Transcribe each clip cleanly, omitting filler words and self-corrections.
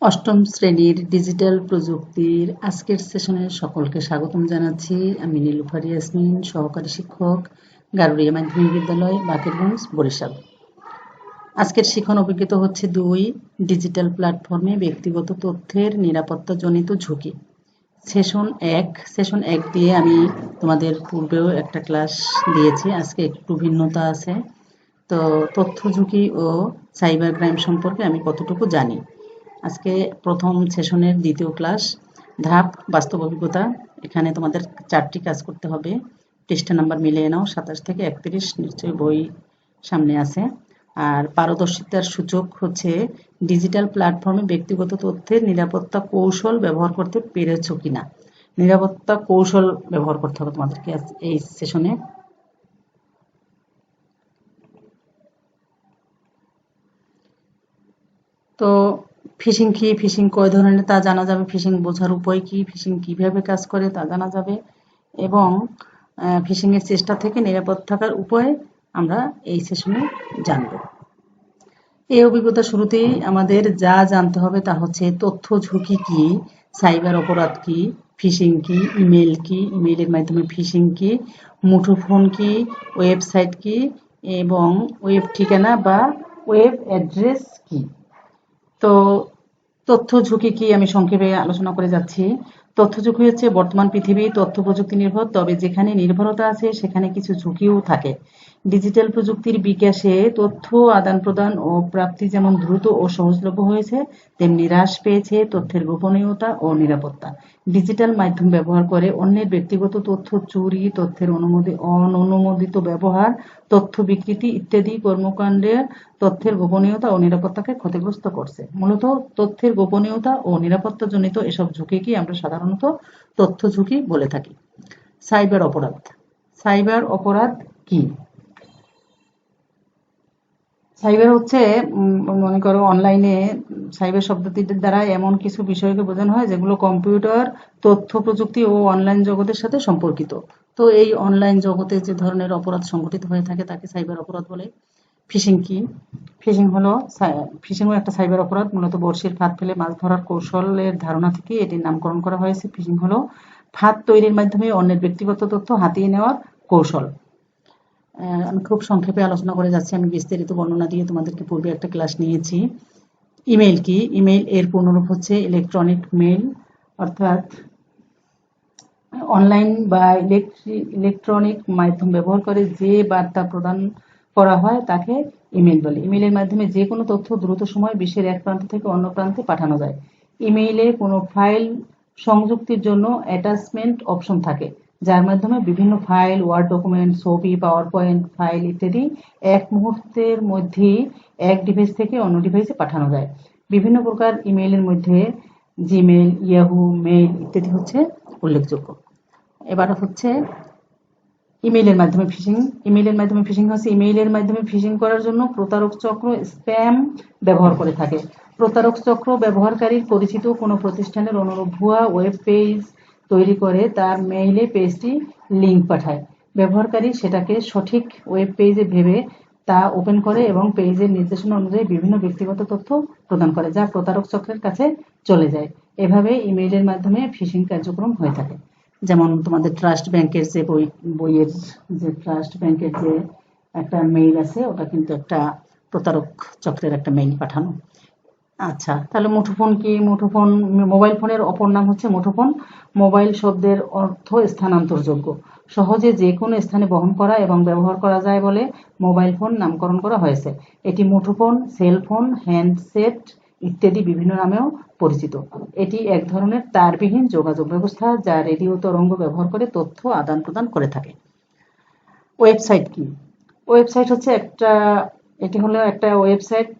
অষ্টম শ্রেণীর ডিজিটাল প্রযুক্তির আজকের সেশনে সকলকে স্বাগতম জানাচ্ছি। আমি নীলুফার ইয়াসমিন, সহকারী শিক্ষক, গারুড়িয়া মাধ্যমিক বিদ্যালয়, বাকেরগঞ্জ, বরিশাল। আজকের শিখন অভিজ্ঞতা হচ্ছে 2, ডিজিটাল প্ল্যাটফর্মে ব্যক্তিগত তথ্যের নিরাপত্তাজনিত ঝুঁকি। সেশন 1 দিয়ে আমি তোমাদের পূর্বেও একটা ক্লাস দিয়েছি, আজকে একটু ভিন্নতা আছে। তো তথ্য ঝুঁকি ও সাইবার ক্রাইম সম্পর্কে আমি কতটুকু জানি। আজকে প্রথম সেশনের দ্বিতীয় ক্লাস, ধাপ বাস্তব অভিজ্ঞতা। এখানে তোমাদের 4টি কাজ করতে হবে। পৃষ্ঠা নাম্বার মিলিয়ে নাও, 27 থেকে 31, নিশ্চয়ই বই সামনে আছে। আর পারদর্শিতার সূচক হচ্ছে ডিজিটাল প্ল্যাটফর্মে ব্যক্তিগত তথ্যের নিরাপত্তা কৌশল ব্যবহার করতে পেরেছো কিনা। নিরাপত্তা কৌশল ব্যবহার করতে হবে তোমাদেরকে এই সেশনে। তো ফিশিং কি, ফিশিং কয় ধরনের তা জানা যাবে, ফিশিং বোঝার উপায় কি, ফিশিং কিভাবে কাজ করে তা জানা যাবে, এবং ফিশিং এর চেষ্টা থেকে নিরাপদ থাকার উপায় আমরা এই সেশনে জানব। এই অভিজ্ঞতা শুরুতেই আমাদের যা জানতে হবে তা হচ্ছে তথ্য ঝুঁকি কি, সাইবার অপরাধ কি, ফিশিং কি, ইমেল কি, ইমেইলের মাধ্যমে ফিশিং কি, মুঠোফোন কি, ওয়েবসাইট কি, এবং ওয়েব ঠিকানা বা ওয়েব অ্যাড্রেস কি। তো তথ্য ঝুঁকি কি আমি সংক্ষেপে আলোচনা করে যাচ্ছি। তথ্য ঝুঁকি হচ্ছে বর্তমান পৃথিবী তথ্য প্রযুক্তি নির্ভর, তবে যেখানে নির্ভরতা আছে সেখানে কিছু ঝুঁকিও থাকে। ডিজিটাল প্রযুক্তির বিকাশে তথ্য আদান প্রদান ও প্রাপ্তি যেমন দ্রুত ও সহজলভ্য হয়েছে, তেমনি হ্রাস পেয়েছে তথ্যের গোপনীয়তা ও নিরাপত্তা। ডিজিটাল মাধ্যম ব্যবহার করে অন্যের ব্যক্তিগত তথ্য চুরি, তথ্যের অননুমোদিত ব্যবহার, তথ্য বিকৃতি ইত্যাদি কর্মকাণ্ডে তথ্যের গোপনীয়তা ও নিরাপত্তাকে ক্ষতিগ্রস্ত করছে। মূলত তথ্যের গোপনীয়তা ও নিরাপত্তাজনিত এসব ঝুঁকিকে আমরা সাধারণত তথ্য ঝুঁকি বলে থাকি। সাইবার অপরাধ। সাইবার অপরাধ কি? সাইবার হচ্ছে মনে করো অনলাইনে সাইবার শব্দটির দ্বারা এমন কিছু বিষয়কে বোঝানো হয় যেগুলো কম্পিউটার, তথ্য প্রযুক্তি ও অনলাইন জগতের সাথে সম্পর্কিত। তো এই অনলাইন জগতে যে ধরনের অপরাধ সংঘটিত হয়ে থাকে তাকে সাইবার অপরাধ বলে। ফিশিং কি? ফিশিংও একটা সাইবার অপরাধ। মূলত বড়শির ফাঁদ ফেলে মাছ ধরার কৌশলের ধারণা থেকে এটির নামকরণ করা হয়েছে। ফিশিং হলো ফাঁদ তৈরির মাধ্যমে অন্যের ব্যক্তিগত তথ্য হাতিয়ে নেওয়ার কৌশল। আমি খুব সংক্ষেপে আলোচনা করে যাচ্ছি, আমি বিস্তারিত বর্ণনা দিয়ে তোমাদেরকে পূর্বে একটা ক্লাস নিয়েছি। ইমেইল কি? ইমেইল এর পূর্ণরূপ হচ্ছে ইলেকট্রনিক মেইল, অর্থাৎ অনলাইন বা ইলেকট্রনিক মাধ্যম ব্যবহার করে যে বার্তা প্রদান করা হয় তাকে ইমেইল বলে। ইমেইলের মাধ্যমে যে কোনো তথ্য দ্রুত সময়ে বিশ্বের এক প্রান্ত থেকে অন্য প্রান্তে পাঠানো যায়। ইমেইলে কোনো ফাইল সংযুক্তির জন্য অ্যাটাচমেন্ট অপশন থাকে, যার মাধ্যমে বিভিন্ন ফাইল, ওয়ার্ড ডকুমেন্ট, ছবি, পাওয়ার পয়েন্ট ফাইল ইত্যাদি এক মুহূর্তের মধ্যেই এক ডিভাইস থেকে অন্য ডিভাইসে পাঠানো যায়। বিভিন্ন প্রকার ইমেইলের মধ্যে জিমেইল, ইয়াহু মেইল ইত্যাদি হচ্ছে উল্লেখযোগ্য। এবার হচ্ছে ইমেইলের মাধ্যমে ফিশিং। ইমেইলের মাধ্যমে ফিশিং হচ্ছে ইমেইলের মাধ্যমে ফিশিং করার জন্য প্রতারক চক্র স্প্যাম ব্যবহার করে থাকে। প্রতারক চক্র ব্যবহারকারীর পরিচিত কোনো প্রতিষ্ঠানের অনুরূপ ভুয়া ওয়েব পেজ তৈরি করে তার মেইলে পেজটি লিঙ্ক পাঠায়। ব্যবহারকারী সেটাকে সঠিক ওয়েব পেজে ভেবে তা ওপেন করে এবং পেজের নির্দেশনা অনুযায়ী বিভিন্ন ব্যক্তিগত তথ্য প্রদান করে, যা প্রতারক চক্রের কাছে চলে যায়। এভাবে ইমেইলের মাধ্যমে ফিশিং কার্যক্রম হয়ে থাকে। যেমন তোমাদের ট্রাস্ট ব্যাংকের যে বইয়ের যে ট্রাস্ট ব্যাংকের যে একটা মেইল আছে, ওটা কিন্তু একটা প্রতারক চক্রের একটা মেইল পাঠানো। আচ্ছা, তাহলে মুঠোফোন কি? মুঠোফোন মোবাইল ফোনের অপর নাম হচ্ছে মুঠোফোন। মোবাইল শব্দের অর্থ স্থানান্তরযোগ্য, সহজে যে কোনো স্থানে বহন করা এবং ব্যবহার করা যায় বলে মোবাইল ফোন নামকরণ করা হয়েছে। এটি মুঠোফোন, সেলফোন, হ্যান্ডসেট ইত্যাদি বিভিন্ন নামেও পরিচিত। এটি এক ধরনের তারবিহীন যোগাযোগ ব্যবস্থা যা রেডিও তরঙ্গ ব্যবহার করে তথ্য আদান প্রদান করে থাকে। ওয়েবসাইট কি? ওয়েবসাইট হচ্ছে এটি হলো একটা ওয়েবসাইট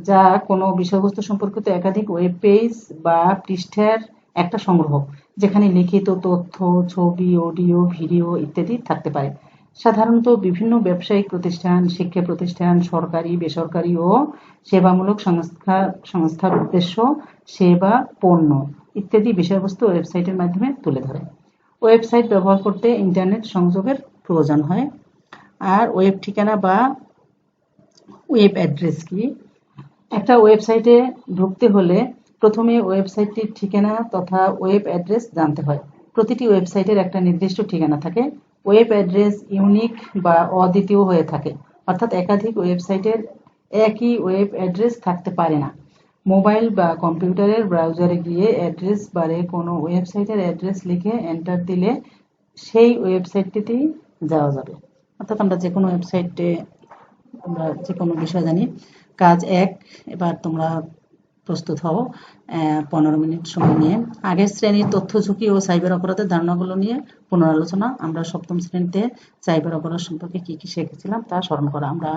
যা কোনো বিষয়বস্তু সম্পর্কিত একাধিক ওয়েব পেজ বা পৃষ্ঠার একটা সংগ্রহ, যেখানে লিখিত তথ্য, ছবি, অডিও, ভিডিও ইত্যাদি থাকতে পারে। সাধারণত বিভিন্ন ব্যবসায়িক প্রতিষ্ঠান, শিক্ষা প্রতিষ্ঠান, সরকারি, বেসরকারি ও সেবামূলক সংস্থার উদ্দেশ্য, সেবা, পণ্য ইত্যাদি বিষয়বস্তু ওয়েবসাইটের মাধ্যমে তুলে ধরে। ওয়েবসাইট ব্যবহার করতে ইন্টারনেট সংযোগের প্রয়োজন হয়। আর ওয়েব ঠিকানা বা ওয়েব অ্যাড্রেস কি? একটা ওয়েবসাইটে ঢুকতে হলে প্রথমে ওয়েবসাইটটির ঠিকানা তথা ওয়েব অ্যাড্রেস জানতে হয়। প্রতিটি ওয়েবসাইটের একটা নির্দিষ্ট ঠিকানা থাকে। ওয়েব অ্যাড্রেস ইউনিক বা অদ্বিতীয় হয়ে থাকে, অর্থাৎ একাধিক ওয়েবসাইটের একই ওয়েব অ্যাড্রেস থাকতে পারে না। মোবাইল বা কম্পিউটারের ব্রাউজারে গিয়ে অ্যাড্রেস বারে কোনো ওয়েবসাইটের অ্যাড্রেস লিখে এন্টার দিলে সেই ওয়েবসাইটটিতেই যাওয়া যাবে। অর্থাৎ আমরা যে কোনো ওয়েবসাইটে আমরা যে কোনো বিষয় জানি। কাজ 1, এবার তোমরা প্রস্তুত হও 15 মিনিট সময় নিয়ে। আগের শ্রেণীর তথ্য ঝুঁকি ও সাইবার অপরাধের ধারণাগুলো নিয়ে পুনরালোচনা। আমরা সপ্তম শ্রেণীতে সাইবার অপরাধ সম্পর্কে কি কি শিখেছিলাম তা স্মরণ করা। আমরা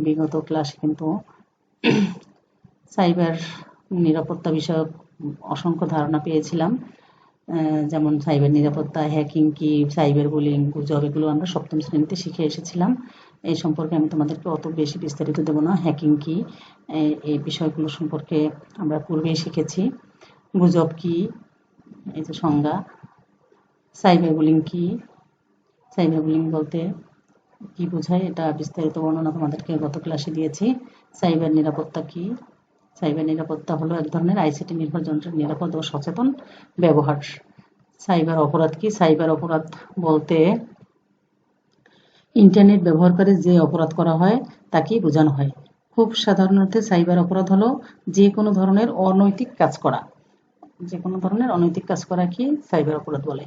বিগত ক্লাসে কিন্তু সাইবার নিরাপত্তা বিষয়ক অসংখ্য ধারণা পেয়েছিলাম, যেমন সাইবার নিরাপত্তা, হ্যাকিং কি, সাইবার বুলিং, গুজব, এগুলো আমরা সপ্তম শ্রেণীতে শিখে এসেছিলাম। এই সম্পর্কে আমি তোমাদেরকে অত বেশি বিস্তারিত দেব না। হ্যাকিং কি, এই বিষয়গুলো সম্পর্কে আমরা পূর্বেই শিখেছি। গুজব কি, এই যে সংজ্ঞা। সাইবার বুলিং কি, সাইবার বুলিং বলতে কি বোঝায় এটা বিস্তারিত বর্ণনা তোমাদেরকে গত ক্লাসে দিয়েছি। সাইবার নিরাপত্তা কি, সাইবার নিরাপত্তা হলো এক ধরনের আইসিটি নির্ভর যন্ত্রের নিরাপদ ও সচেতন ব্যবহার। সাইবার অপরাধ কি, সাইবার অপরাধ বলতে ইন্টারনেট ব্যবহার করে যে অপরাধ করা হয় তাকেই বোঝানো হয়। খুব সাধারণত সাইবার অপরাধ হলো যে কোনো ধরনের অনৈতিক কাজ করা। যে কোনো ধরনের অনৈতিক কাজ করা কি সাইবার অপরাধ বলে।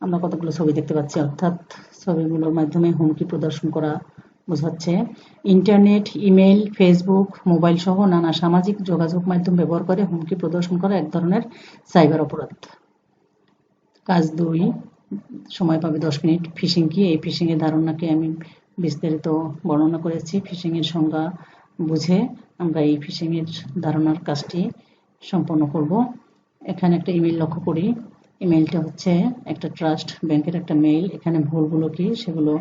আমরা কতগুলো ছবি দেখতে পাচ্ছি, অর্থাৎ ছবিগুলোর মাধ্যমে হুমকি প্রদর্শন করা বোঝাচ্ছে। ইন্টারনেট, ইমেল, ফেসবুক, মোবাইল সহ নানা সামাজিক যোগাযোগ মাধ্যম ব্যবহার করে হুমকি প্রদর্শন করা এক ধরনের সাইবার অপরাধ। কাজ 2, সময় পাবে 10 মিনিট। ফিশিং কি, এই ফিশিং এর ধারণাকে আমি বিস্তারিত বর্ণনা করেছি। ফিশিং এর সংজ্ঞা বুঝে আমরা এই ফিশিং এর ধারণার কাজটি সম্পন্ন করব। এখানে একটা ইমেল লক্ষ্য করি। ইমেলটা হচ্ছে একটা ট্রাস্ট ব্যাংকের একটা মেইল। এখানে ভুলগুলো কি সেগুলো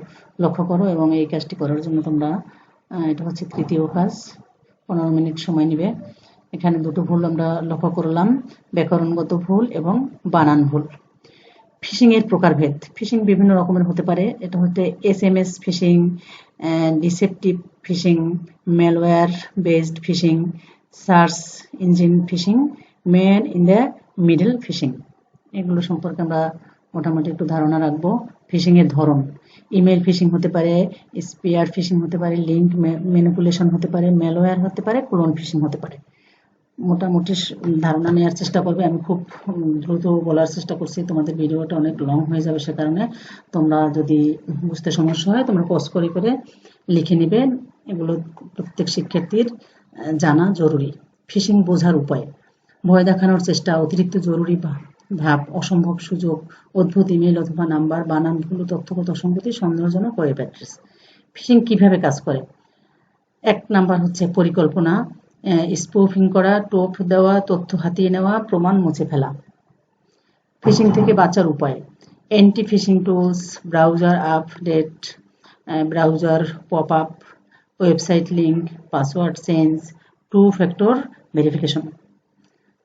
লক্ষ্য করো এবং এই কাজটি করার জন্য তোমরা এটা হচ্ছে তৃতীয় কাজ, 15 মিনিট সময় নেবে। এখানে দুটো ভুল আমরা লক্ষ্য করলাম, ব্যাকরণগত ভুল এবং বানান ভুল। ফিশিং এর প্রকারভেদ। ফিশিং বিভিন্ন রকমের হতে পারে। এটা হচ্ছে SMS phishing, deceptive phishing, malware based phishing, search engine phishing, man in the middle phishing. এগুলো সম্পর্কে আমরা মোটামুটি একটু ধারণা রাখবো। ফিশিং এর ধরন, ইমেল ফিশিং হতে পারে, স্পিয়ার ফিশিং হতে পারে, লিঙ্ক ম্যানিপুলেশন হতে পারে, ম্যালওয়্যার হতে পারে, ক্লোন ফিশিং হতে পারে। মোটামুটি ধারণা নেওয়ার চেষ্টা করবে। আমি খুব দ্রুত বলার চেষ্টা করছি, তোমাদের ভিডিওটা অনেক লং হয়ে যাবে, সে কারণে তোমরা যদি বুঝতে সমস্যা হয় তোমরা পজ করে করে লিখে নেবে। এগুলো প্রত্যেক শিক্ষার্থীর জানা জরুরি। ফিশিং বোঝার উপায়, ভয় দেখানোর চেষ্টা, অতিরিক্ত জরুরি ভাব, অসম্ভব সুযোগ, অদ্ভুত ইমেল অথবা নাম্বার, বানান ভুল, তথ্যগত অসঙ্গতি, সন্দেহজনক ওয়েব অ্যাড্রেস। ফিশিং কিভাবে কাজ করে? 1 নাম্বার হচ্ছে পরিকল্পনা, স্পুফিং করা, টোপ দেওয়া, তথ্য হাতিয়ে নেওয়া, প্রমাণ মুছে ফেলা। ফিশিং থেকে বাঁচার উপায়, anti phishing tools, browser update, browser pop up, website link, password change, 2 factor verification.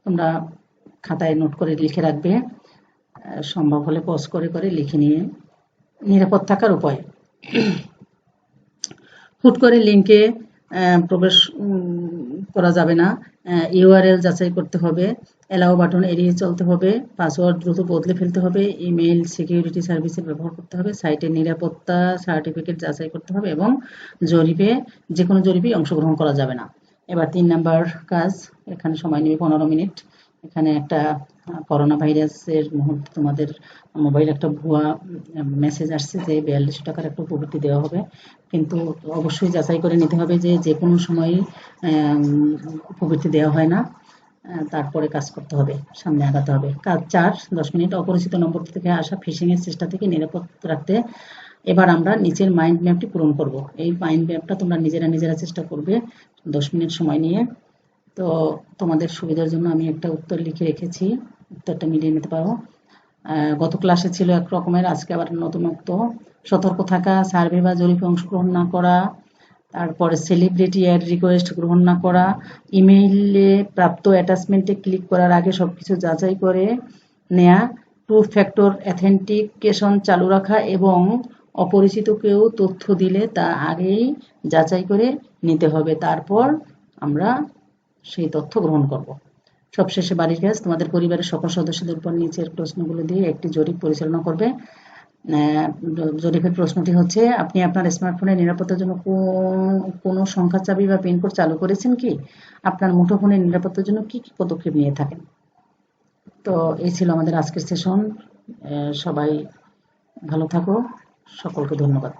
তোমরা খাতায় নোট করে লিখে রাখবে, সম্ভব হলে পজ করে করে লিখে নিয়ে। নিরাপদ থাকার উপায়, হুট করে লিঙ্কে প্রবেশ করা যাবে না, ইউআরএল যাচাই করতে হবে, অ্যালাউ বাটন এড়িয়ে চলতে হবে, পাসওয়ার্ড দ্রুত বদলে ফেলতে হবে, ইমেল সিকিউরিটি সার্ভিসের ব্যবহার করতে হবে, সাইটের নিরাপত্তা সার্টিফিকেট যাচাই করতে হবে এবং যে কোনো জরিপে অংশগ্রহণ করা যাবে না। এবার 3 নাম্বার কাজ, এখানে সময় নেবে 15 মিনিট। এখানে একটা করোনা ভাইরাসের মুহূর্তে তোমাদের মোবাইল একটা ভুয়া মেসেজ আসছে যে 4200 টাকার একটা উপবৃত্তি দেওয়া হবে, কিন্তু অবশ্যই যাচাই করে নিতে হবে যে কোনো সময় উপবৃত্তি দেওয়া হয় না। তারপরে কাজ করতে হবে, সামনে আগাতে হবে। কাজ 4, 10 মিনিট। অপরিচিত নম্বর থেকে আসা ফিশিং এর চেষ্টা থেকে নিরাপদ রাখতে এবার আমরা নিচের মাইন্ড ম্যাপটি পূরণ করব। এই মাইন্ড ম্যাপটা তোমরা নিজেরা চেষ্টা করবে 10 মিনিট সময় নিয়ে। তো তোমাদের সুবিধার জন্য আমি একটা উত্তর লিখে রেখেছি, উত্তরটা মিলিয়ে নিতে পারো। গত ক্লাসে ছিল এক রকমের, আজকে আবার নতুনত্ব। সতর্ক থাকা, সার্ভে বা জরিপে অংশগ্রহণ না করা, তারপরে সেলিব্রিটি অ্যাড রিকোয়েস্ট গ্রহণ না করা, ইমেইলে প্রাপ্ত অ্যাটাচমেন্টে ক্লিক করার আগে সবকিছু যাচাই করে নেয়া, 2 ফ্যাক্টর অথেন্টিকেশন চালু রাখা এবং অপরিচিত কেউ তথ্য দিলে তা আগেই যাচাই করে নিতে হবে, তারপর আমরা সেই তথ্য গ্রহণ করব। সবশেষে বাড়ির কাজ, তোমাদের পরিবারের সকল সদস্যদের উপর নিচের প্রশ্নগুলো দিয়ে একটি জরিপ পরিচালনা করবে। জরিপের প্রশ্নটি হচ্ছে, আপনি আপনার স্মার্টফোনের নিরাপত্তার জন্য কোনো সংখ্যা চাবি বা পিনকোড চালু করেছেন কি? আপনার মুঠোফোনের নিরাপত্তার জন্য কি কি পদক্ষেপ নিয়ে থাকেন? তো এই ছিল আমাদের আজকের সেশন। সবাই ভালো থাকো, সকলকে ধন্যবাদ।